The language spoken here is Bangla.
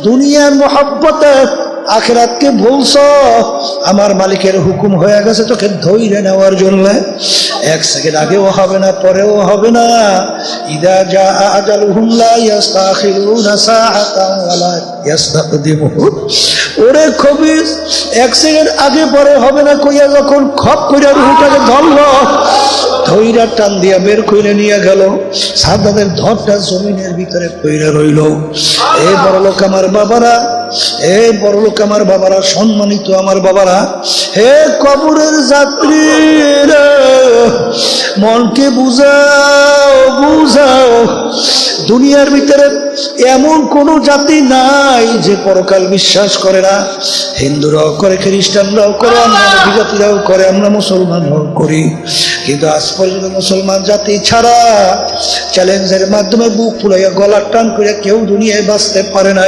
দুনিয়ার মোহাব্বতে আখিরাতকে ভুলছো। আমার মালিকের হুকুম হয়ে গেছে তোকে ধৈর্য নেওয়ার জন্য। এক সেকেন্ড আগেও হবে না, পরেও হবে না। ইদা জাআ আজালুহুম লা ইস্তাখিরুনা সাআতান ওয়া লা ইস্তাকদিমুন। ওরে খবিস, এক সেকেন্ড আগে পরে হবে না কইয়া যখন খপ কইরা রুহটাকে ধরলো, ধৈর্য টান দিয়া বের কইরা নিয়ে গেল। সাদাদের ধরটা জমিনের ভিতরে কইরা রইল। এই বড়লোক আমার বাবারা, এই বড়লোক আমার বাবারা, সম্মানিত আমার বাবারা, হে কবরের যাত্রীরা, মনকে বুঝাও বুঝাও। দুনিয়ার ভিতরে এমন কোন জাতি নাই যে পরকাল বিশ্বাস করে না। হিন্দুরাও করে, খ্রিস্টানরাও করে, আমরা বিজাতিরাও করে, আমরা মুসলমানরাও করি। কিন্তু আজ পর্যন্ত মুসলমান জাতি ছাড়া চ্যালেঞ্জের মাধ্যমে বুক ফুলাইয়া গলার টান করে কেউ দুনিয়ায় বাঁচতে পারে নাই।